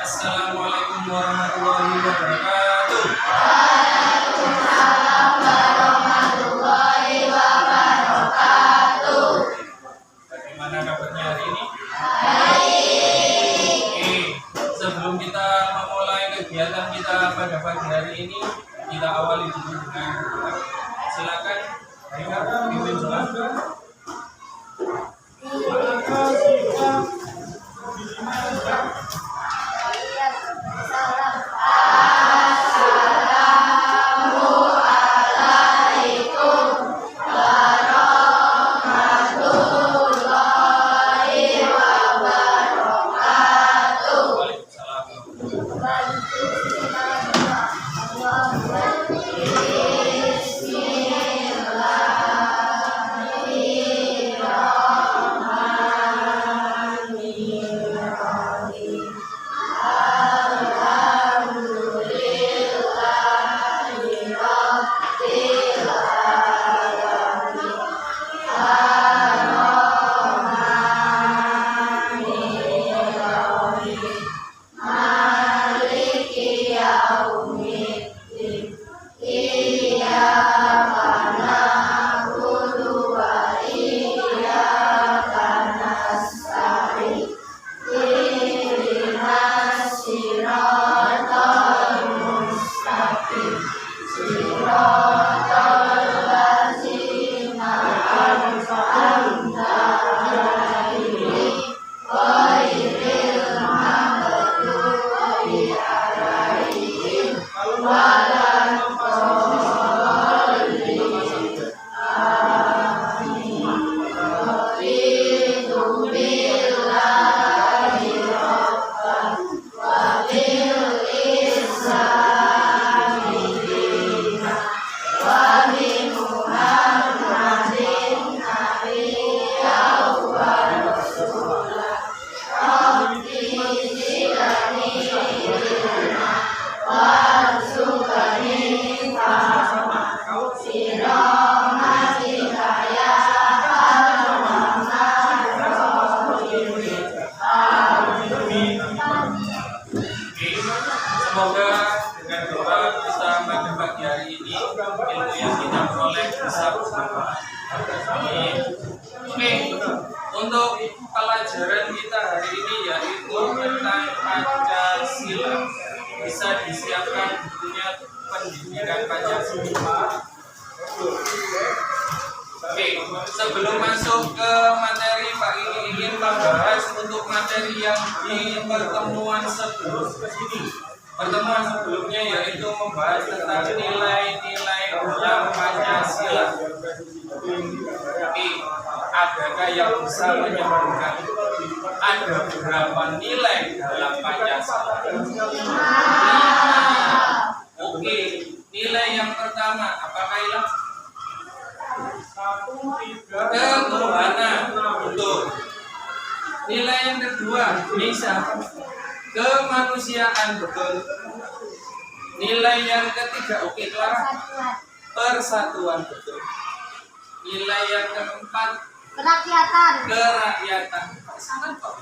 Assalamualaikum warahmatullahi wabarakatuh. Bagaimana kabarnya hari ini? Oke, sebelum kita memulai kegiatan kita pada pagi hari ini, kita awali dulu dengan doa. Silakan, Ayo pimpin doa. Semoga dengan doa kita pada pagi hari ini ilmu yang kita peroleh bisa bermanfaat. Amin. Oke, untuk pelajaran kita hari ini yaitu tentang Pancasila. Bisa disiapkan bukunya Pendidikan Pancasila. Oke, sebelum masuk ke materi, Pak ini ingin membahas untuk materi yang di pertemuan sebelumnya yaitu membahas tentang nilai-nilai dalam Pancasila. Oke, adakah yang bisa menyebutkan ada berapa nilai dalam Pancasila? Oke, nilai yang pertama apakah hilang? Ketuhanan, betul. Nilai yang kedua bisa kemanusiaan, betul. Nilai yang ketiga, oke Clara, persatuan, betul. Nilai yang keempat kerakyatan, sangat kok.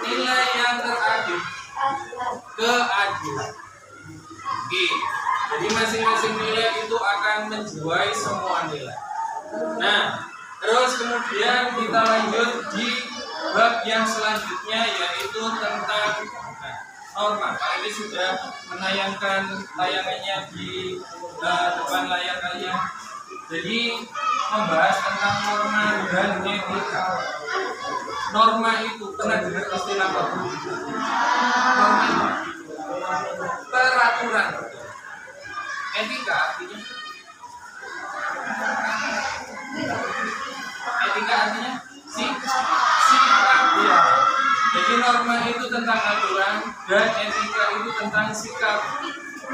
Nilai yang terakhir keadilan. Oke, jadi masing-masing nilai itu akan menjiwai semua nilai. Nah, terus kemudian kita lanjut di bab yang selanjutnya yaitu tentang norma. Pak ini sudah menayangkan tayangannya di depan layar kalian. Jadi membahas tentang norma dan etika. Norma itu pernah dengar istilah apa? Norma itu peraturan. Etika artinya sikap ya. Jadi norma itu tentang aturan dan etika itu tentang sikap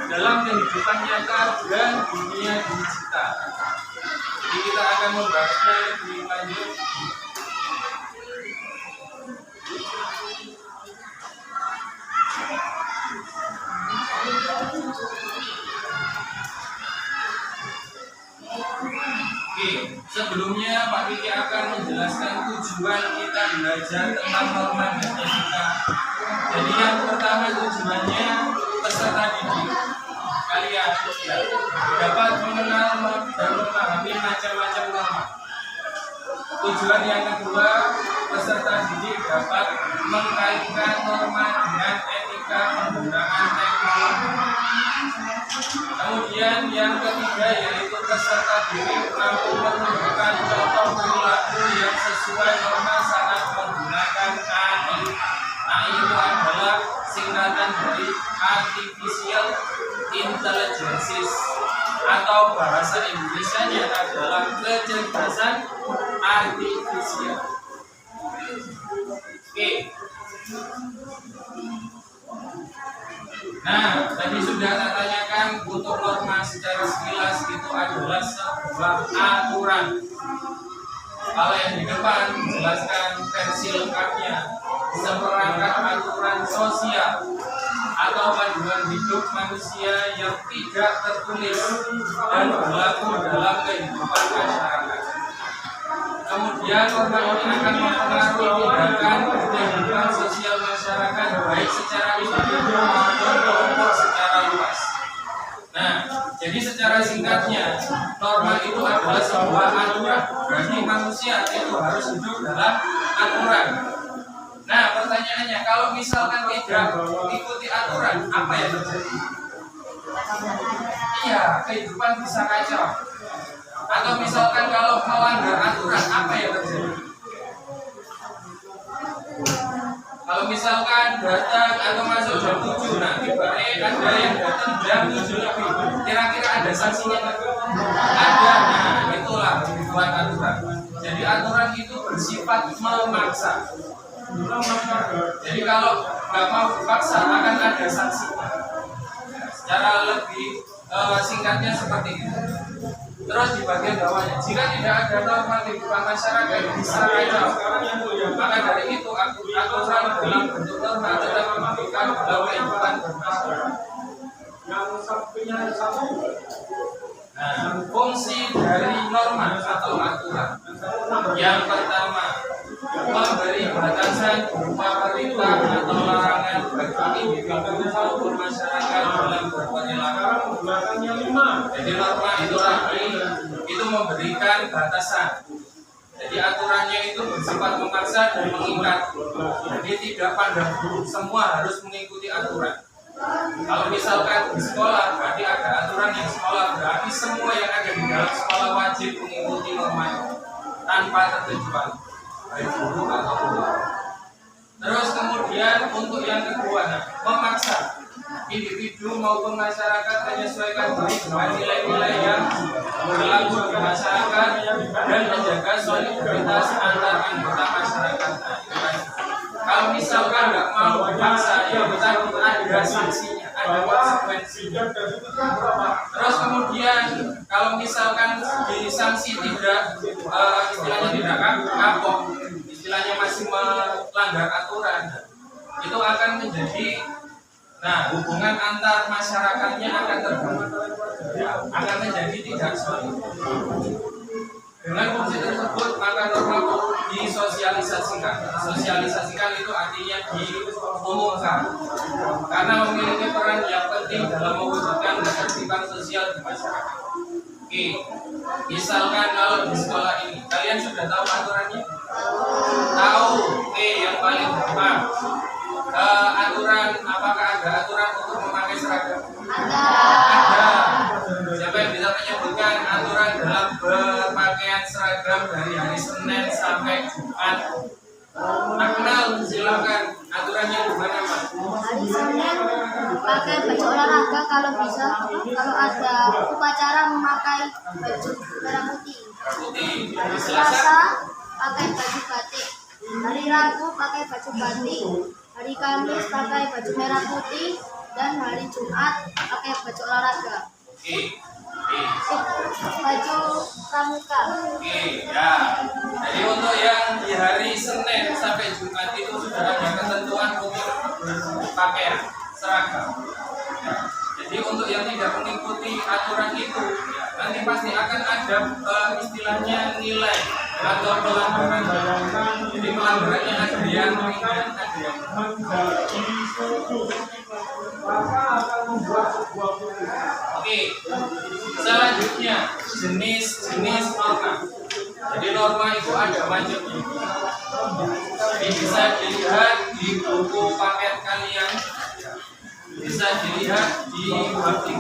dalam kehidupan nyata dan dunia digital. Jadi kita akan membahasnya lebih lanjut. Oke, sebelumnya Pak Kiki akan menjelaskan tujuan kita belajar tentang norma dan etika. Jadi yang pertama tujuannya peserta didik kalian ya, dapat mengenal dan memahami macam-macam norma. Tujuan yang kedua, peserta didik dapat mengkaitkan norma dengan etika penggunaan teknologi. Kemudian yang ketiga yaitu peserta didik mampu menunjukkan contoh perilaku yang sesuai norma saat menggunakan AI. AI itu adalah singkatan dari Artificial Intelligence atau bahasa Indonesianya adalah kecerdasan artifisial. Oke. Nah, tadi sudah saya tanyakan untuk norma secara sekilas itu adalah sebuah aturan. Kalau yang di depan menjelaskan versi lengkapnya, seperangkat aturan sosial atau panduan hidup manusia yang tidak tertulis dan berlaku dalam kehidupan masyarakat. Kemudian norma ini akan mempengaruhi tindakan kehidupan sosial masyarakat baik secara individu maupun kelompok secara luas. Nah, jadi secara singkatnya norma itu adalah sebuah aturan. Berarti manusia itu harus hidup dalam aturan. Nah, pertanyaannya, kalau misalkan tidak mengikuti aturan, apa yang terjadi? Iya, kehidupan bisa kacau. Atau misalkan kalau melanggar aturan, apa yang terjadi? Kalau misalkan datang atau masuk jam 7, nah tiba-tiba ada yang datang jam 7 lebih, kira-kira ada sanksinya nggak? Ada, nah itulah dibuat aturan. Jadi aturan itu bersifat memaksa. Jadi kalau nggak mau dipaksa akan ada sanksinya. Secara lebih singkatnya seperti itu. Terus di bagian bawahnya, jika tidak ada norma kehidupan masyarakat bisa kacau. Maka dari itu aturan dalam bentuk norma tetap memberikan dalam kehidupan bermasyarakat. Nah, fungsi dari norma atau aturan yang pertama, memberi batasan berupa perintah atau larangan bagi individu maupun masyarakat dalam berperilaku. Jadi norma itu memberikan batasan. Jadi aturannya itu bersifat memaksa dan mengikat. Jadi tidak pandang bulu, semua harus mengikuti aturan. Kalau misalkan di sekolah, berarti ada aturan yang sekolah, berarti semua yang ada di dalam sekolah wajib mengikuti norma itu tanpa terkecuali, baik guru atau guru. Terus kemudian untuk yang kedua, memaksa individu maupun masyarakat menyesuaikan diri dengan nilai-nilai yang berlaku di masyarakat dan menjaga solidaritas antar anggota masyarakat. Kalau misalkan nggak mau dipaksa, ya kita ada sanksinya, ada konsekuensinya. Terus kemudian kalau misalkan disanksi tidak, istilahnya tidak kapok, istilahnya masih melanggar aturan, itu akan menjadi, nah hubungan antar masyarakatnya akan terganggu, akan menjadi tidak solid. Dengan fungsi tersebut maka norma disosialisasikan. Sosialisasikan itu artinya diumumkan, karena memiliki peran yang penting dalam mewujudkan ketertiban sosial di masyarakat. Oke, misalkan kalau di sekolah ini kalian sudah tahu aturannya? Tahu. Oke, yang paling gampang, aturan, apakah ada aturan untuk memakai seragam? Ada. Siapa yang bisa menyebutkan aturan dalam berpakaian seragam dari hari Senin sampai Jumat? Kenal, silakan. Aturannya gimana, Mas? Hari Senin pakai baju olahraga kalau bisa. Kalau ada upacara memakai baju merah putih. Hari Selasa pakai baju batik. Hari Rabu pakai baju batik. Hari Kamis pakai baju merah putih. Dan hari Jumat pakai baju olahraga. Baju pramuka. Ya. Jadi untuk yang di hari Senin sampai Jumat itu sudah ada ketentuan untuk pakaian seragam. Ya. Jadi untuk yang tidak mengikuti aturan itu, nanti pasti akan ada istilahnya nilai atau pelanggaran. Jadi pelanggarannya ada yang ringan, ada yang berat. Oke, selanjutnya jenis-jenis norma. Jadi norma itu ada macamnya. Jadi bisa dilihat di buku paket kalian, bisa dilihat di bab 3.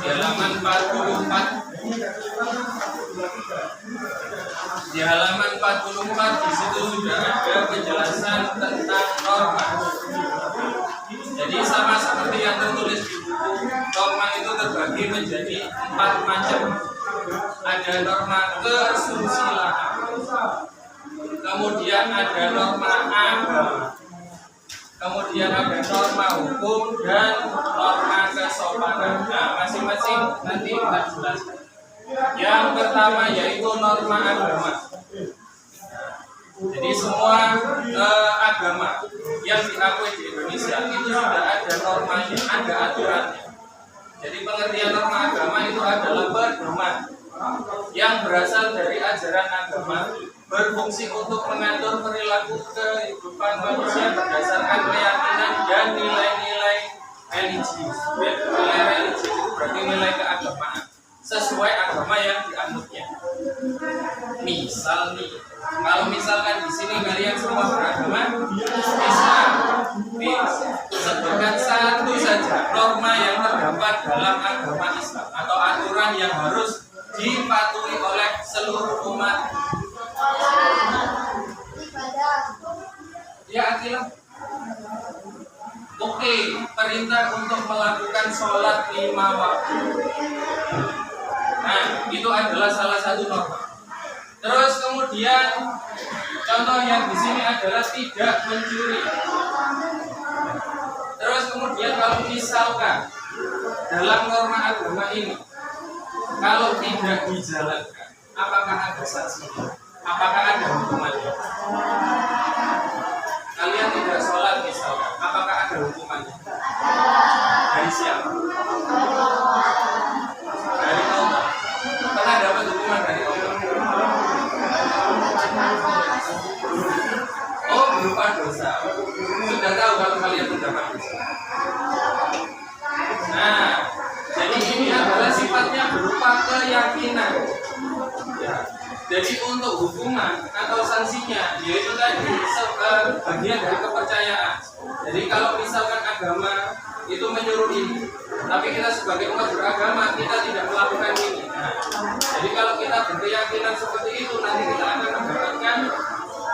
Di halaman 44. Di halaman 44 di situ sudah ada penjelasan tentang norma. Jadi sama seperti yang tertulis di buku, norma itu terbagi menjadi 4 macam. Ada norma kesusilaan, kemudian ada norma agama, kemudian ada norma hukum dan norma kesopanan. Nah, masing-masing nanti kita jelaskan. Yang pertama yaitu norma agama. Jadi semua agama yang diakui di Indonesia itu sudah ada normanya, ada aturannya. Jadi pengertian norma agama itu adalah pedoman yang berasal dari ajaran agama, berfungsi untuk mengatur perilaku kehidupan manusia berdasarkan keyakinan dan nilai-nilai religius. Nilai religius itu berarti nilai keagamaan sesuai agama yang dianutnya. Misal nih, kalau misalkan di sini kalian semua beragama Islam, sebutkan satu saja norma yang terdapat dalam agama Islam atau aturan yang harus dipatuhi oleh seluruh umat. Ya, Akilah. Oke, perintah untuk melakukan sholat 5 waktu. Nah, itu adalah salah satu norma. Terus kemudian contoh yang di sini adalah tidak mencuri. Terus kemudian kalau misalkan dalam norma agama ini kalau tidak dijalankan, apakah ada sanksinya? Apakah ada hukumannya? Kalian tidak sholat misalkan, apakah ada hukumannya? Dari siapa? Dari Allah. Pernah dapat hukuman dari Allah? Oh, berupa dosa. Sudah tahu kalau kalian mendapat dosa. Nah, jadi ini adalah sifatnya berupa keyakinan. Ya. Jadi untuk hukuman atau sanksinya, yaitu tadi bagian dari kepercayaan. Jadi kalau misalkan agama itu menyuruh ini, tapi kita sebagai umat beragama kita tidak melakukan ini. Nah, jadi kalau kita berkeyakinan seperti itu, nanti kita akan mendapatkan,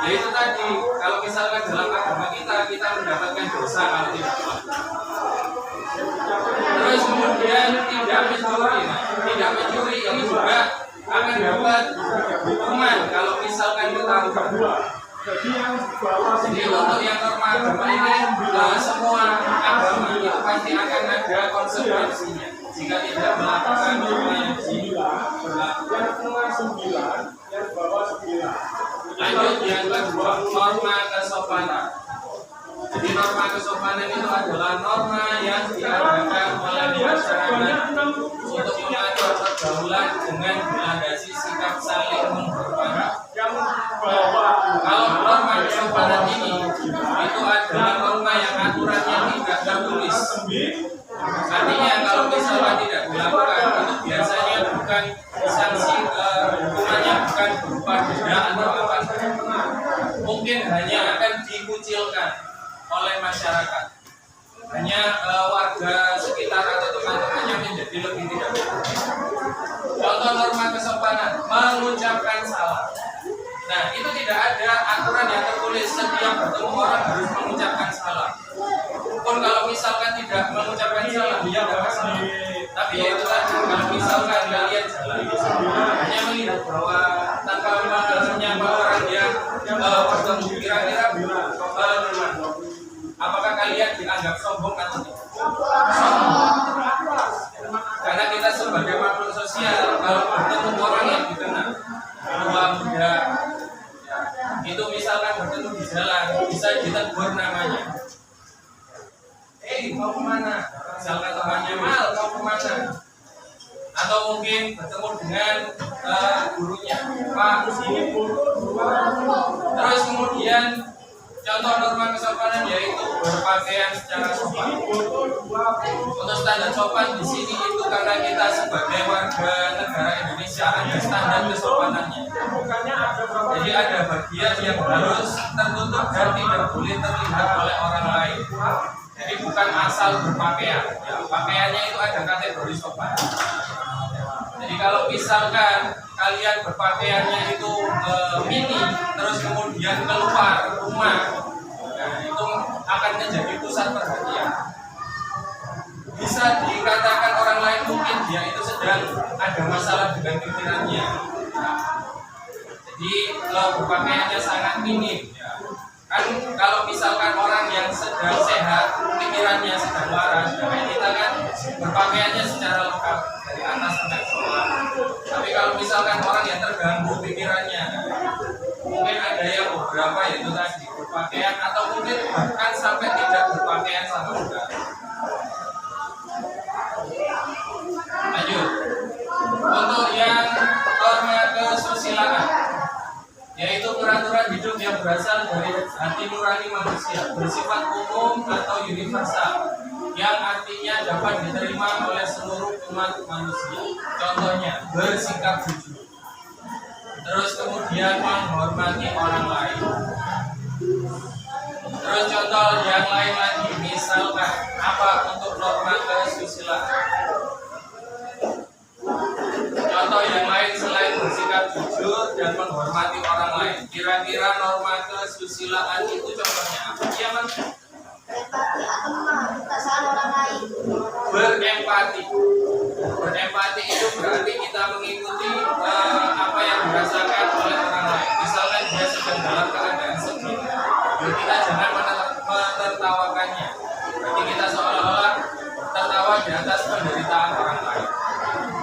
yaitu tadi kalau misalkan dalam agama kita mendapatkan dosa kalau tidak melakukan. Terus kemudian tidak mencuri. Nah, tidak mencuri ini juga akan dapat hukuman kalau misalkan kita jadi untuk yang norma agama ini semua agama itu pasti akan ada konsekuensinya jika tidak melakukan norma yang berlaku. Lanjut yang kedua, norma kesopanan. Jadi norma kesopanan itu adalah norma yang diadakan oleh masyarakat untuk mengatur pergaulan dengan melandasi sikap saling menghormati. Kalau norma kesopanan ini itu adalah norma yang aturannya tidak tertulis. Artinya kalau misalnya tidak dilakukan itu biasanya bukan sanksi hukumannya bukan berupa denda atau apa, mungkin hanya akan dikucilkan oleh masyarakat, hanya warga sekitar atau teman-temannya menjadi lebih tidak baik. Contoh norma kesopanan, mengucapkan salah. Nah, itu tidak ada aturan yang tertulis setiap bertemu orang harus mengucapkan salah. Pun kalau misalkan tidak mengucapkan salah, ya tidak masalah. Tapi ya itu tadi, kalau misalkan kalian jalan, hanya melihat bahwa tanpa menyapa orang yang bertemu, kira-kira apakah kalian dianggap sombong atau tidak? Sombong. Karena kita sebagai makhluk sosial, kalau bertemu orang yang dikenal, tua muda ditegur namanya. Mau kemana? Misalkan temannya, Mal, mau kemana? Atau mungkin bertemu dengan gurunya, Pak, sini guru. Terus kemudian contoh norma kesopanan yaitu berpakaian secara sopan. Untuk standar sopan di sini itu karena kita sebagai warga negara Indonesia ada standar kesopanannya. Jadi ada bagian yang harus tertutup dan tidak boleh terlihat oleh orang lain. Jadi bukan asal berpakaian. Ya, pakaiannya itu ada kategori sopan. Jadi kalau misalkan kalian berpakaiannya itu mini, terus kemudian keluar rumah, nah itu akan menjadi pusat perhatian. Bisa dikatakan orang lain mungkin dia itu sedang ada masalah dengan pikirannya. Nah, jadi berpakaiannya sangat minim. Ya. Kan kalau misalkan orang yang sedang sehat, pikirannya sedang waras, nah kita kan berpakaiannya secara lengkap dari atas sampai bawah. Tapi kalau misalkan orang yang terganggu pikirannya, mungkin ada yang beberapa yaitu tadi berpakaian atau mungkin bahkan sampai tidak berpakaian sama sekali. Lanjut. Untuk yang norma kesusilaan, yaitu peraturan hidup yang berasal dari hati nurani manusia, bersifat umum atau universal, yang artinya dapat diterima oleh seluruh umat manusia. Contohnya, bersikap jujur. Terus kemudian menghormati orang lain. Terus contoh yang lain lagi, misalkan apa untuk norma kesusilaan? Contoh yang lain selain bersikap jujur dan menghormati orang lain, kira-kira norma kesusilaan itu contohnya apa? Iya, Mas? Empati atau memahami perasaan orang lain. Berempati. Berempati itu berarti kita mengikuti apa yang dirasakan oleh orang lain. Misalkan dia sedang dalam keadaan sedih, kita jangan menertawakannya. Berarti kita seolah-olah tertawa di atas penderitaan orang lain.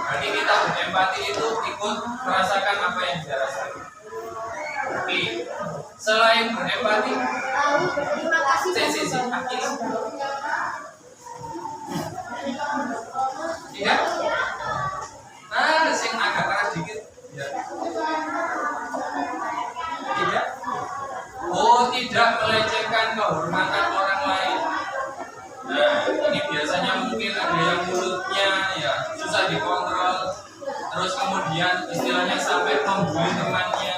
Berarti kita berempati itu ikut merasakan apa yang dia rasakan. Oke. Selain berempati, Terima kasih. Tidak? Nah, sing agak keras dikit. Ya. Tidak? Oh, tidak melecehkan kehormatan orang lain. Nah, ini biasanya mungkin ada yang mulutnya ya susah dikontrol, terus kemudian istilahnya sampai membuli temannya.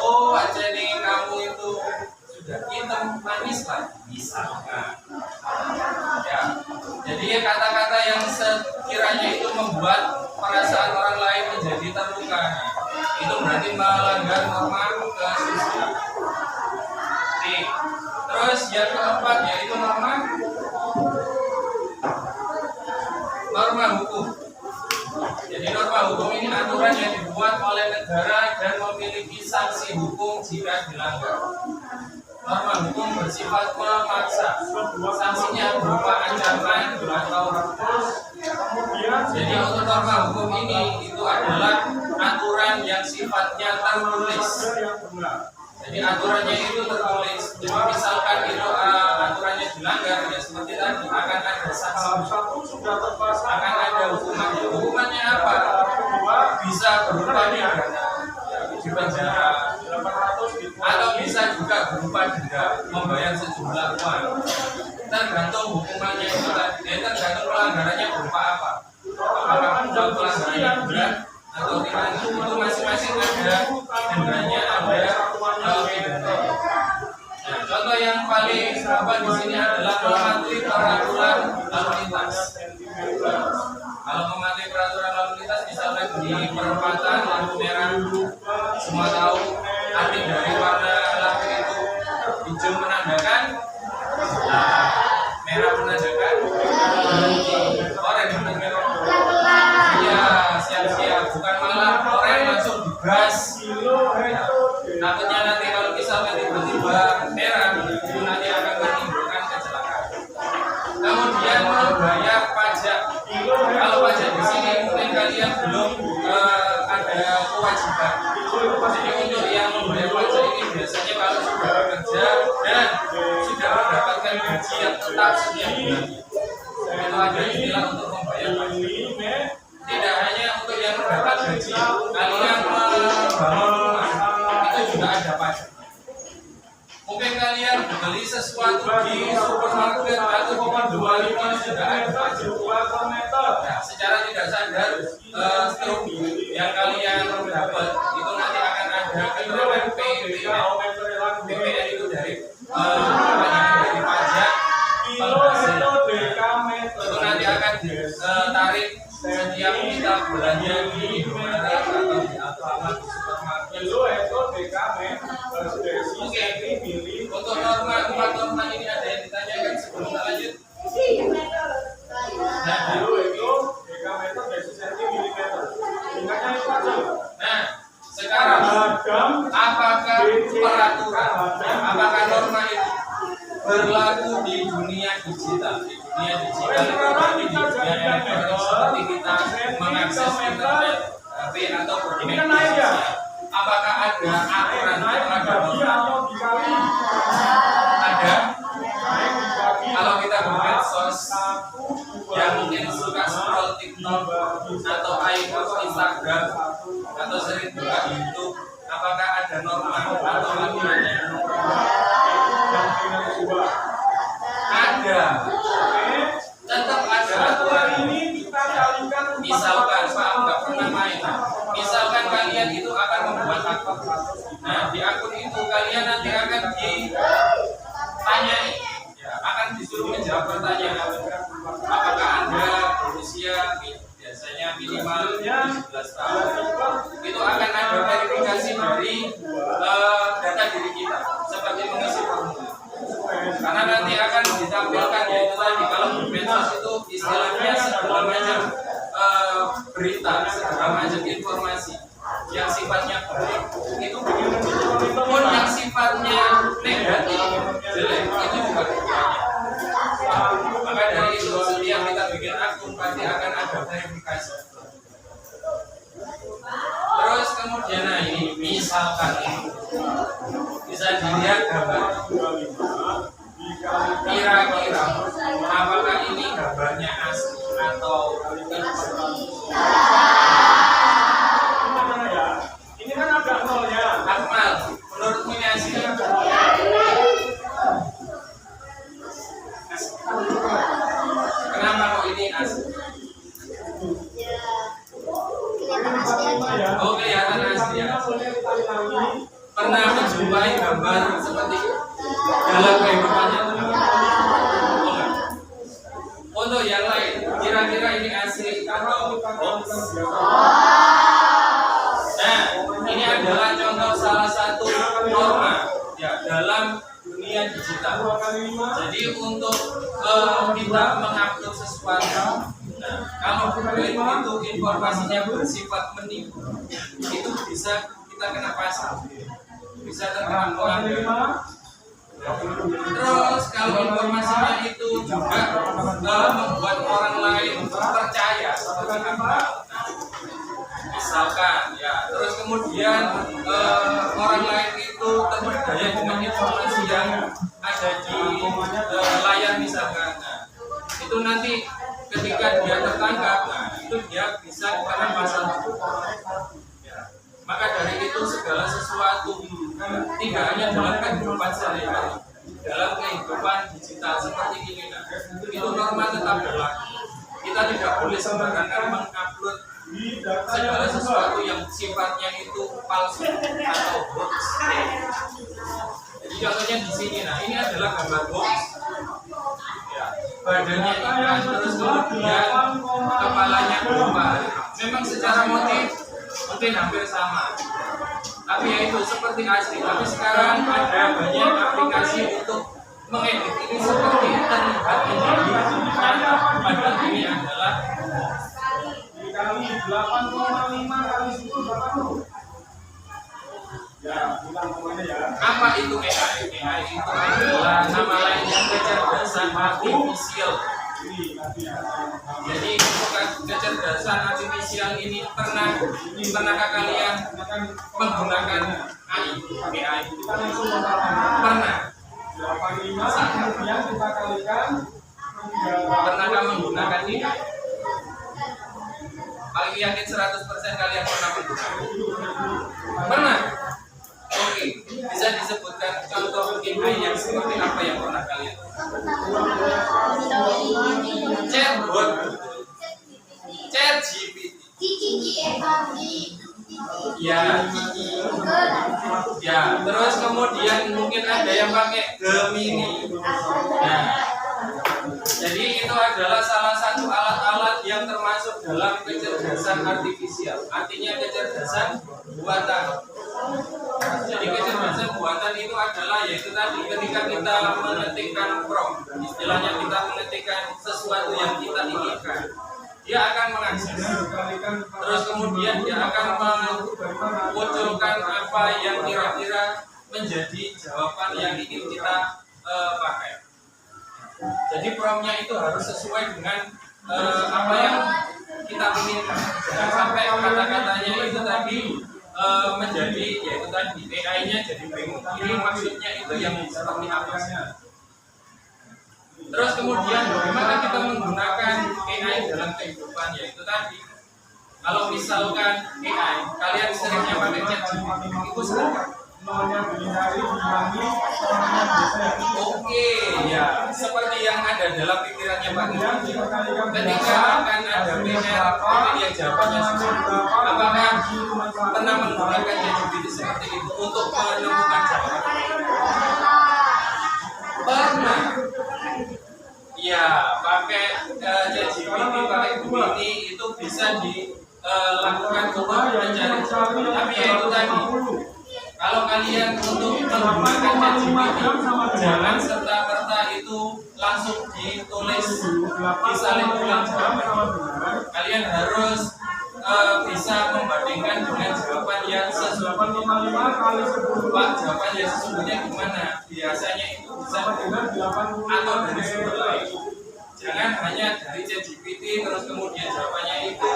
Oh, aja nih kamu itu sudah hitam manis lah, misalkan. Ya, jadi kata-kata yang sekiranya itu membuat perasaan orang lain menjadi terluka, itu berarti melanggar norma kesusilaan. Oke. Terus yang keempat yaitu norma hukum. Jadi norma hukum ini aturan yang dibuat oleh negara dan memiliki sanksi hukum jika dilanggar. Norma hukum bersifat memaksa. Sanksinya berupa ancaman atau hukuman. Jadi untuk norma hukum ini itu adalah aturan yang sifatnya tertulis. Jadi aturannya itu tertulis. Jadi misalkan itu aturannya dilanggar, ya seperti tadi akan ada sanksi, akan ada hukumannya. Hukumannya apa? Bisa berupa pidana, di penjara, atau bisa juga berupa denda, membayar sejumlah uang. Tergantung hukumannya itu tadi, tergantung pelanggarannya berupa apa. Apakah pelanggarannya berat atau ringan, itu masing-masing ada dendanya, ada pidana. Nah, contoh yang paling di sini adalah mematuhi peraturan lalu lintas. Kalau mematuhi peraturan lalu lintas, misalkan di perempatan lampu merah, semua tahu arti dari warna lampu itu. Hijau menandakan, merah menandakan berhenti, oranye menandakan ya siap-siap, bukan malah oranye langsung digas. Takutnya nanti kalau misalkan tiba-tiba merah, itu nanti akan menimbulkan kecelakaan. Kemudian membayar pajak. Kalau pajak di sini mungkin kalian belum ada kewajiban. Jadi untuk yang membayar pajak ini biasanya kalau sudah bekerja dan mendapatkan gaji yang tetap setiap bulan. Itu ada istilah untuk membayar pajak. Tidak hanya untuk yang mendapat gaji, kalian membangun rumah itu juga ada pajak. Mungkin kalian beli sesuatu di supermarket atau di penjual itu sudah ada pajak. Nah, secara tidak sadar struk yang kalian dapat itu nanti akan ada kenaikan PPN itu dari pajak penghasil. Itu nanti akan ditarik setiap kita belanja di Indomaret atau di Alfamart di supermarket. Oke, untuk norma 4 norma ini ada yang ditanyakan sebelum kita lanjut? Nah, sekarang apakah peraturan, apakah norma itu berlaku di dunia digital? Di dunia digital itu berarti di dunia elektronik seperti kita mengakses internet, HP atau bermedia sosial. Apakah ada aturan atau ada norma? Ada. Kalau kita bermedsos yang mungkin suka scroll TikTok atau Instagram atau sering buka YouTube, apakah ada norma atau aturannya? Ada. Tetap ada aturan. Misalkan Pak nggak pernah main. Misalkan kalian itu akan membuat akun. Nah, di akun itu kalian nanti akan ditanyai, ya, akan disuruh menjawab pertanyaan. Apakah Anda berusia biasanya minimal 17 tahun? Itu akan ada verifikasi dari data diri kita, seperti mengisi formulir. Karena nanti akan ditampilkan yaitu tadi kalau di medsos itu istilahnya segala macam berita, segala macam informasi yang sifatnya baik itu pun yang sifatnya negatif, jelek itu juga banyak. Maka dari itu setiap kita bikin akun pasti akan ada verifikasi. Terus kemudian nah ini misalkan bisa dilihat gambar. Kira-kira apakah ini gambarnya asli atau ini kan ada nolnya. Akmal, menurutmu ini asli? Kenapa kok ini asli? Oh, kelihatan asli ya. Pernah menjumpai gambar seperti dalam kehidupannya? Untuk yang lain, kira-kira ini asli atau hoax? Nah, ini adalah contoh salah satu norma ya dalam dunia digital. Jadi untuk kita mengupload sesuatu, nah, kalau itu informasinya bersifat menipu, itu bisa kita kena pasal, bisa terkena pelanggaran. Terus kalau informasinya itu juga membuat orang lain percaya seperti apa? Misalkan ya, terus kemudian orang lain itu terperdaya dengan informasi yang ada di layar misalkan. Nah, itu nanti ketika dia tertangkap, nah itu dia bisa kena pasal. Ya. Maka dari itu segala sesuatu tidak hanya dalam kehidupan sehari-hari, dalam kehidupan digital seperti ini, nah, itu norma tetap berlaku. Kita tidak boleh sembarangan mengupload segala sesuatu yang sifatnya itu palsu atau hoax. Jadi contohnya di sini, nah ini adalah gambar hoax. Ya, badannya ikan, terus kemudian kepalanya domba. Memang secara motif mungkin hampir sama, tapi ya itu seperti asli. Tapi sekarang ada banyak aplikasi untuk mengedit ini seperti terlihat menjadi nyata, padahal ini adalah dikali 8,5 kali 10 berapa tuh? Ya, bilang semuanya ya. apa itu AI? AI itu adalah nama lainnya kecerdasan artifisial. Jadi kecerdasan artifisial ini pernahkah kalian menggunakan AI? Pernah. 85 yang kita Bisa disebutkan contoh AI yang seperti apa yang pernah kalian? Chatbot, ChatGPT. Ya, ya. Terus kemudian mungkin ada yang pakai Gemini. Nah, jadi itu adalah salah satu alat-alat yang termasuk dalam kecerdasan artifisial. Artinya kecerdasan buatan. Jadi kecerdasan buatan itu adalah yaitu tadi ketika kita mengetikkan prompt, istilahnya kita mengetikkan sesuatu yang kita inginkan, dia akan mengakses. Terus kemudian dia akan memunculkan apa yang kira-kira menjadi jawaban yang ingin kita pakai. Jadi promptnya itu harus sesuai dengan apa yang kita inginkan. Jangan sampai kata-katanya itu tadi menjadi yaitu tadi AI-nya jadi bingung. Ini maksudnya itu yang seperti apa sih? Terus kemudian bagaimana kita menggunakan AI dalam kehidupan, yaitu tadi kalau misalkan AI kalian seringnya pakai ChatGPT itu sekarang oke ya seperti yang ada dalam pikirannya Pak Giri, ketika akan ada PR mungkin yang jawabannya apakah pernah menggunakan ChatGPT seperti itu untuk menemukan jawaban? Pernah. Ya, pakai ChatGPT, pakai Gemini itu bisa dilakukan untuk mencari. Tapi ya itu tadi, kalau kalian untuk menggunakan ChatGPT, jangan serta-merta itu langsung ditulis disalin ulang jawaban. Kalian harus bisa membandingkan dengan jawaban yang sesungguhnya. Pak, jawaban yang sesungguhnya gimana? Biasanya itu bisa atau dari sumber lain. Jangan hanya dari ChatGPT terus kemudian jawabannya itu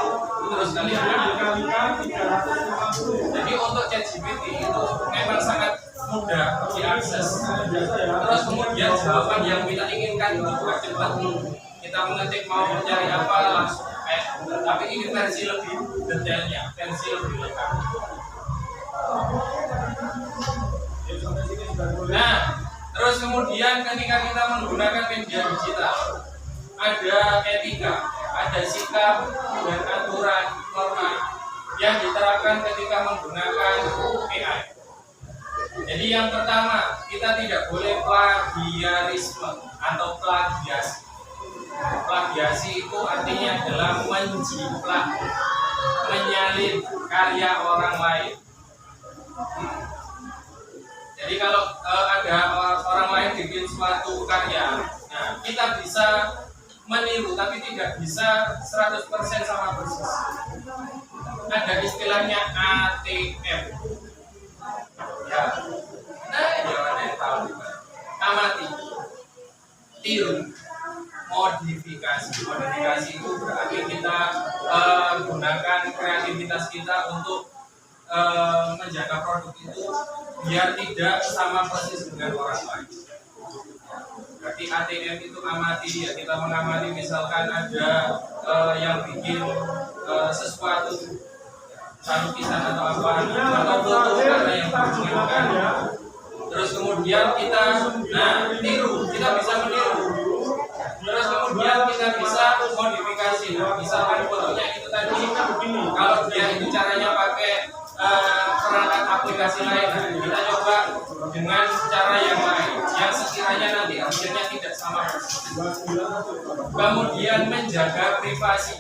terus kalian kalikan 350. Jadi untuk ChatGPT itu memang sangat mudah diakses. Terus kemudian jawaban yang kita inginkan itu juga cepat. Kita mengetik mau mencari apa langsung tapi ini versi lebih detailnya, versi lebih lengkap. Nah, terus kemudian ketika kita menggunakan media digital, ada etika, ada sikap dan aturan norma yang diterapkan ketika menggunakan AI. Jadi yang pertama, kita tidak boleh plagiarisme atau plagiasi. Plagiasi itu artinya adalah menjiplak, menyalin karya orang lain. Jadi kalau ada orang lain bikin suatu karya, nah kita bisa meniru tapi tidak bisa 100% sama persis. Ada istilahnya ATM. Ya, nah jangan ada yang tahu juga. Amati, tiru. Modifikasi itu berarti kita gunakan kreativitas kita untuk menjaga produk itu biar tidak sama persis dengan orang lain. Berarti ATM itu amati ya, kita mengamati misalkan ada yang bikin sesuatu lukisan atau apa atau foto karena yang berhubungan. Terus kemudian kita tiru, kita bisa meniru. Terus kemudian kita bisa modifikasi, misalkan fotonya itu tadi, kalau dia itu caranya pakai perangkat aplikasi lain, kita coba dengan cara yang lain, yang sekiranya nanti hasilnya tidak sama persis. Kemudian menjaga privasi,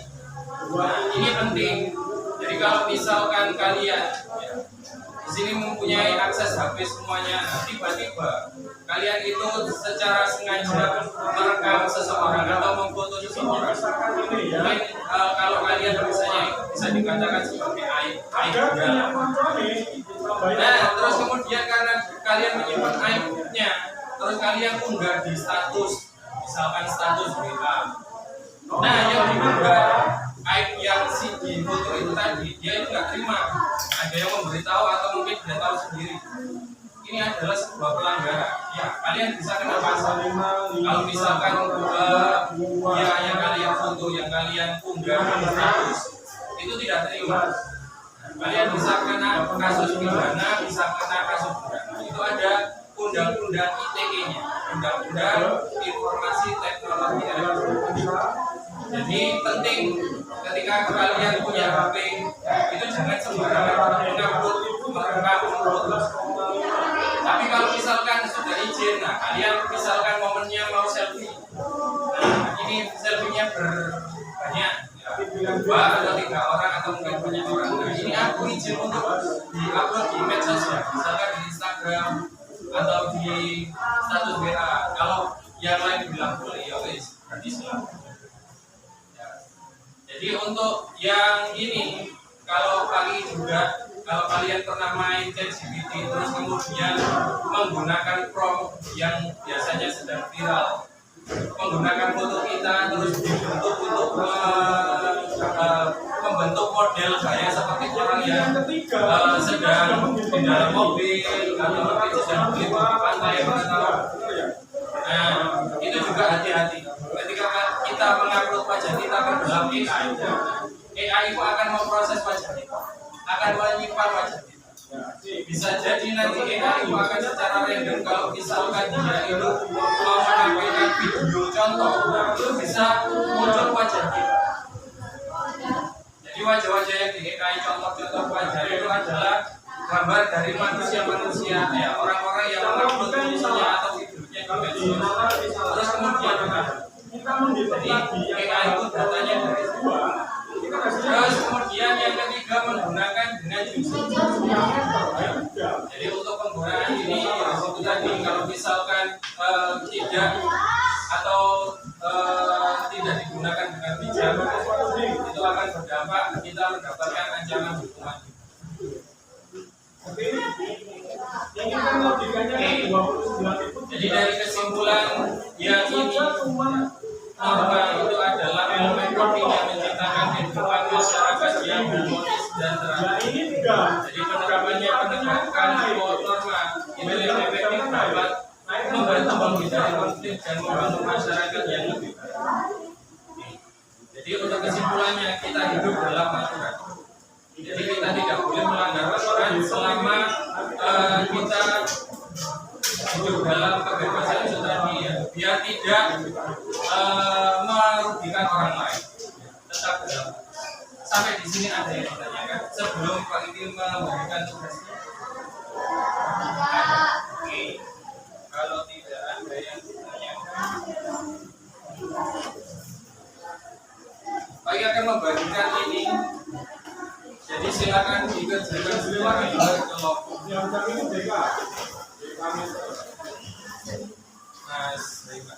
nah, ini penting. Jadi kalau misalkan kalian di sini mempunyai akses HP semuanya, tiba-tiba kalian itu secara sengaja merekam seseorang atau memfoto seseorang, mungkin kalau kalian misalnya bisa dikatakan sebagai aib. Nah, terus kemudian karena kalian menyimpan aibnya, terus kalian unggah di status, misalkan status WA. Nah, yang diunggah aib yang si di foto itu tadi, dia itu nggak terima. Ada yang memberitahu atau mungkin dia tahu sendiri. Ini adalah sebuah pelanggaran. Ya, kalian bisa kena pasal. Kalau misalkan ya yang kalian foto, yang kalian unggah di status itu tidak terima, kalian bisa kena kasus pidana, bisa kena kasus pidana. Itu ada ada undang-undang ITE-nya, Undang-Undang Informasi Teknologi Elektronik. Jadi penting ketika kalian punya HP itu jangan sembarangan mengupload, merekam. Tapi kalau misalkan sudah izin, nah kalian misalkan momennya mau selfie, nah ini selfie-nya banyak, ya, 2 atau 3 orang atau mungkin banyak orang. Nah ini aku izin untuk diupload di medsos ya, misalkan di Instagram atau di status WA. Kalau yang lain bilang boleh, ya wes, berarti silakan. Jadi untuk yang ini, kalau kalian pernah main ChatGPT terus kemudian menggunakan prompt yang biasanya sedang viral, menggunakan foto kita terus dibentuk untuk membentuk model gaya seperti orang yang sedang di dalam mobil atau mungkin sedang berlibur di pantai atau nah itu juga hati-hati ketika kita mengupload wajah kita ke dalam AI itu akan memproses wajah kita, akan menyimpan wajah kita. Bisa jadi nanti AI itu akan secara random, kalau misalkan dia itu mau menampilkan video contoh, itu bisa muncul wajah kita. Jadi wajah-wajah yang di AI, contoh-contoh wajah itu adalah gambar dari manusia-manusia, ya orang-orang yang mengupload tulisannya atau videonya ke medsos. Terus kemudian jadi AI itu datanya dari situ. Terus kemudian yang ketiga menggunakan dengan user. Jadi untuk penggunaan ini ya itu tadi, kalau misalkan tidak atau tidak digunakan dengan bijak, itu akan berdampak kita mendapatkan ancaman hukuman. Jadi dari kesimpulan yang ini, norma itu adalah elemen penting yang menciptakan kehidupan masyarakat yang harmonis dan teratur. Jadi penerapannya penegakan norma itu yang efektif dapat membantu menghindari konflik dan membangun masyarakat yang lebih baik. Jadi untuk kesimpulannya, kita hidup dalam aturan. Jadi kita tidak boleh melanggar aturan selama kita hidup dalam kebebasan itu tadi ya, biar tidak merugikan orang lain. Tetap dalam. Sampai di sini ada yang ditanyakan sebelum Pak Iki memberikan tugasnya. Oke. Kalau tidak ada yang ditanyakan, Pak Iki akan membagikan ini. Jadi silakan dikerjakan secara kelompok. Mas Rika.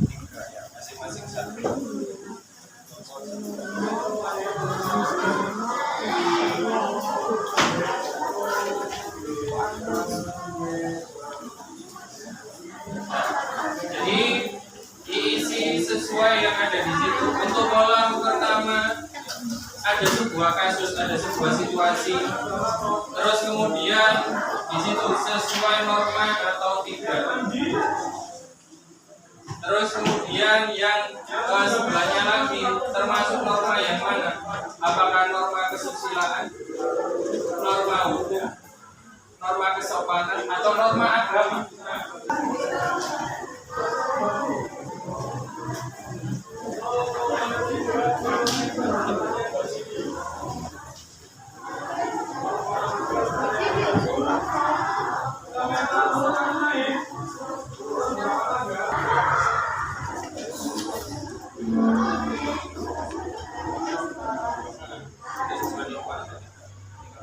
3 ya, masing-masing 1. Jadi diisi sesuai yang ada di situ. Untuk kolam pertama ada sebuah kasus, ada sebuah situasi. Terus kemudian di situ sesuai norma atau tidak. Terus kemudian yang sebelahnya lagi termasuk norma yang mana? Apakah norma kesusilaan, norma hukum, norma kesopanan, atau norma agama?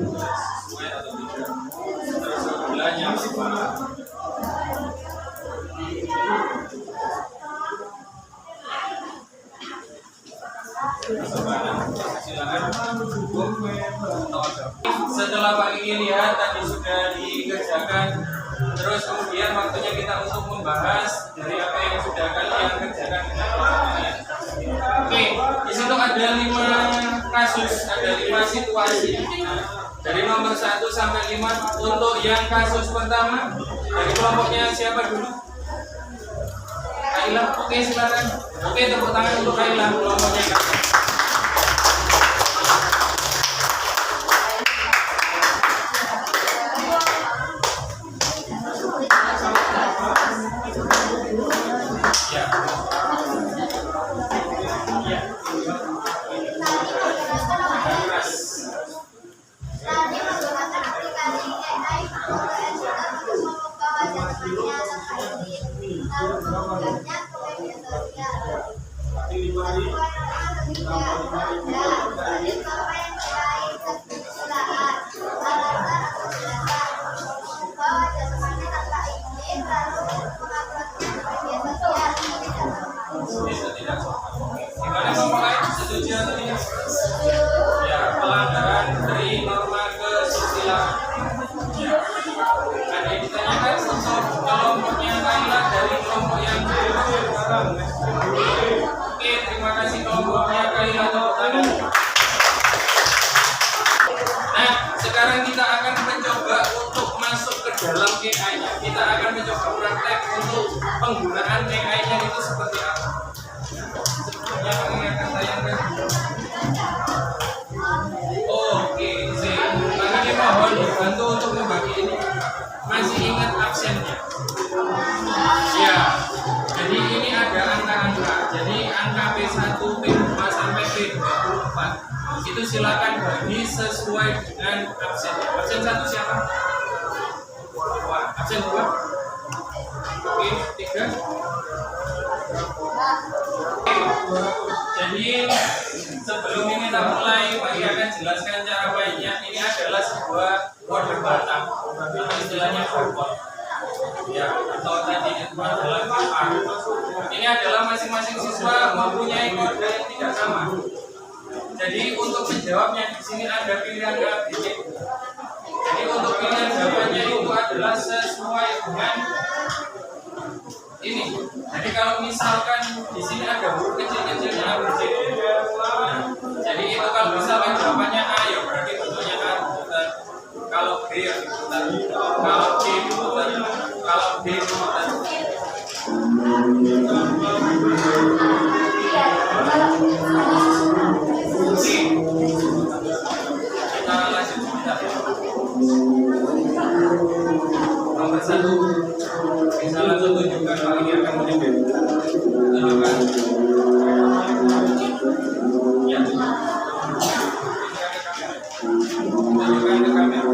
Sesuai atau tidak? Terus sebelahnya apa? Setelah Pak Iki lihat tadi sudah dikerjakan, terus kemudian waktunya kita untuk membahas dari apa yang sudah kalian kerjakan dengan kalian. Oke, di situ ada 5 kasus, ada 5 situasi. Dari nomor 1 sampai 5. Untuk yang kasus pertama dari kelompoknya siapa dulu? Kaila, oke silakan. Oke, tepuk tangan untuk Kaila, kelompoknya. AI-nya. Kita akan mencoba praktek untuk penggunaan AI-nya itu seperti apa. Sebelumnya kami akan tayangkan. Oke, sip. Kami mohon dibantu untuk membagi ini. Masih ingat absennya? Ya. Jadi ini ada angka-angka. Jadi angka P1, P2 sampai P24. Itu silakan bagi sesuai dengan absennya. Absen 1 siapa? Absen 2? Oke, 3. Jadi sebelum ini kita mulai, Pak akan jelaskan cara mainnya. Ini adalah sebuah kode batam atau istilahnya robot. Ya, atau tadi itu adalah QR. Ini adalah masing-masing siswa mempunyai kode yang tidak sama. Jadi untuk menjawabnya di sini ada pilihan A, B, C. Jadi untuk pilihan jawabannya itu adalah sesuai dengan ini. Jadi kalau misalkan di sini ada huruf kecil-kecilnya A, B, C. Nah, jadi itu kalau misalkan jawabannya A ya berarti bentuknya A diputar. Kalau B ya diputar. Kalau C diputar. Kalau D diputar. Oke. Kita lanjut sebentar. Nomor 1. Bisa langsung tunjukkan Pak ini akan menyebut. Tunjukkan. Ya. Tunjukkan ke kamera.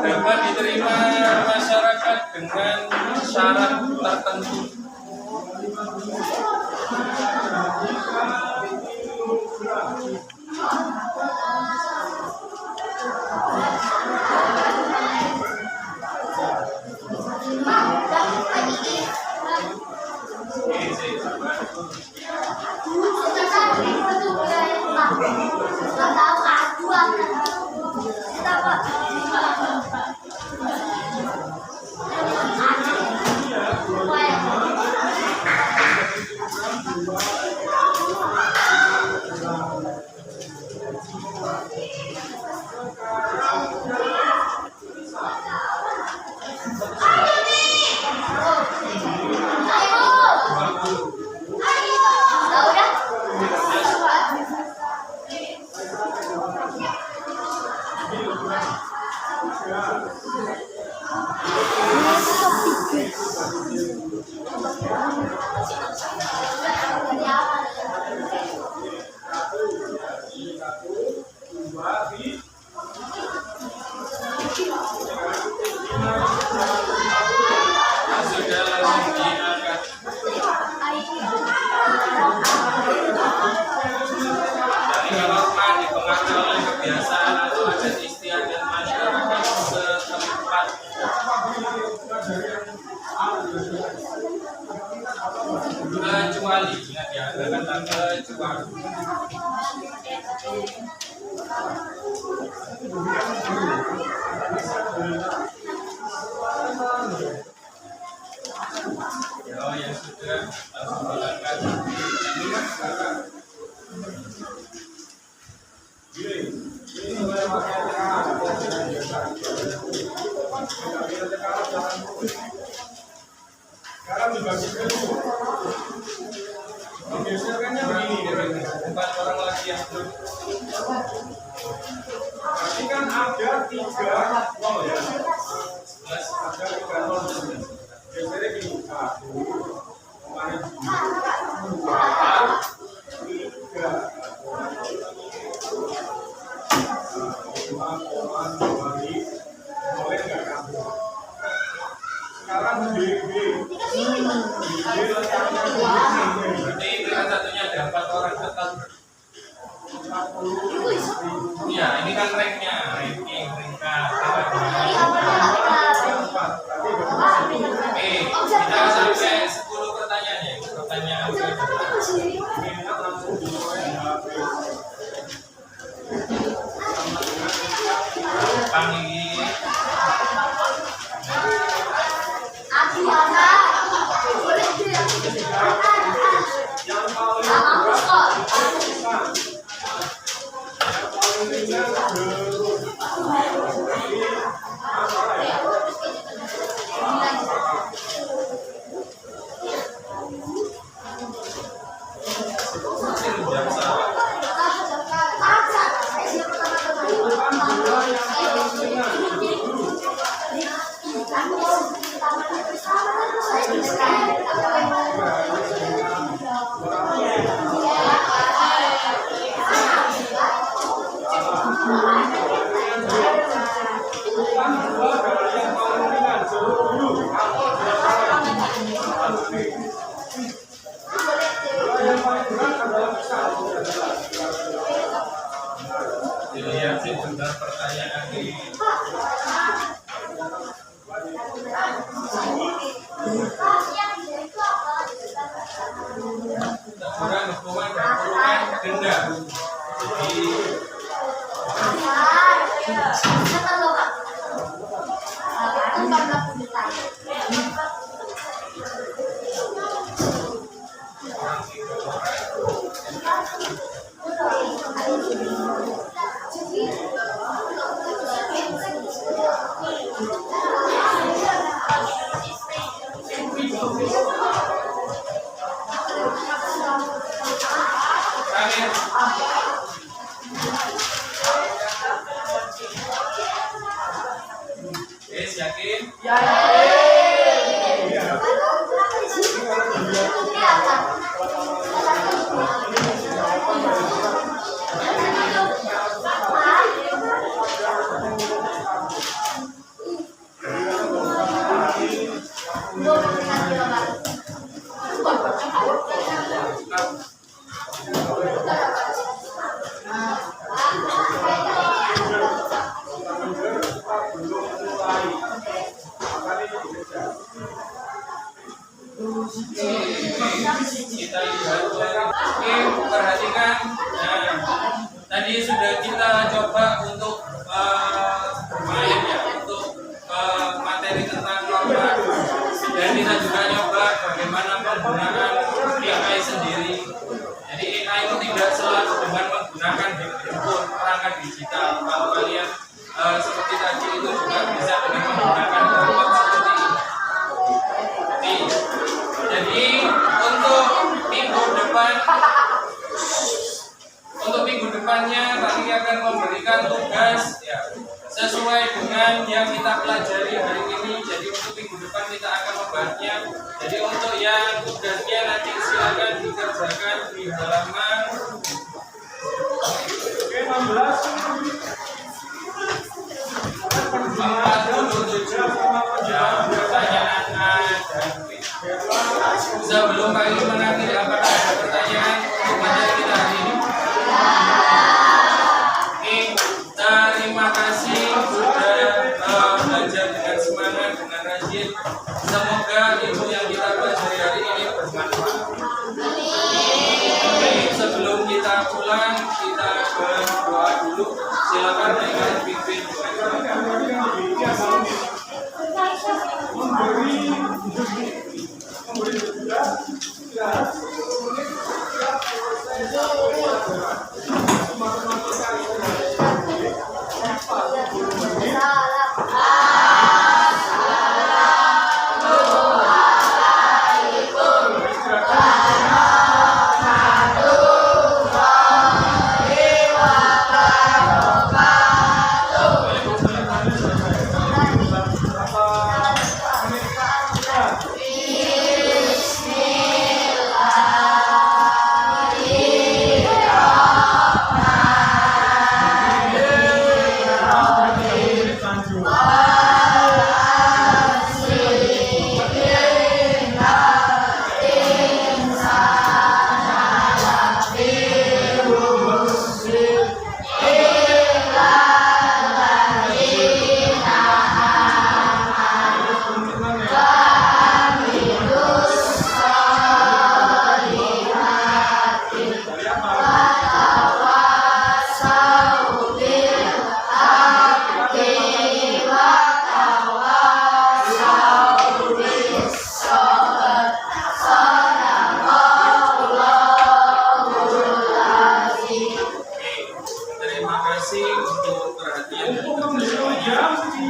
Dapat diterima masyarakat dengan syarat tertentu. Sudah langsung diangkat. Jadi kalau dipengaruhi oleh kebiasaan atau adat istiadat masyarakat setempat, kecuali ingat ya, ada kata kecuali. Oh ya sudah langsung diangkat. Sekarang dibagi kedua. Biasanya begini, Bukan orang lagi yang tapi kan ada 3 ya. plus Ada 3 nol. Biasanya gini, 1, kemarin 3, sekarang BB berarti pilihan satunya ada 4 orang tetap. Ya, ini kan ranknya, ranking, peringkat. Oke, kita sampai 10 pertanyaan ya. Pertanyaan Kita lihat. Oke, perhatikan. Nah, tadi sudah kita coba untuk bermain ya, untuk materi tentang norma. Dan kita juga coba bagaimana penggunaan AI sendiri. Jadi AI itu tidak selalu dengan menggunakan handphone, perangkat digital. Kalau kalian seperti tadi itu juga bisa dengan menggunakan robot seperti ini. Jadi untuk minggu depannya kami akan memberikan tugas ya sesuai dengan yang kita pelajari hari ini. Jadi untuk minggu depan kita akan membahasnya. Jadi untuk yang tugasnya nanti silakan dikerjakan di halaman 47. Ya, pertanyaan A dan B. Sebelum kami mengakhiri, apakah ada pertanyaan untuk materi kita hari ini? Oke, terima kasih sudah belajar dengan semangat, dengan rajin. Semoga ilmu yang kita pelajari hari ini bermanfaat. Oke, sebelum kita pulang, kita berdoa dulu. Silakan naikkan pimpin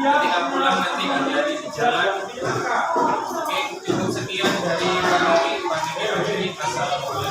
ketika pulang nanti hati-hati di jalan. Oke, cukup sekian dari kami. Assalamualaikum.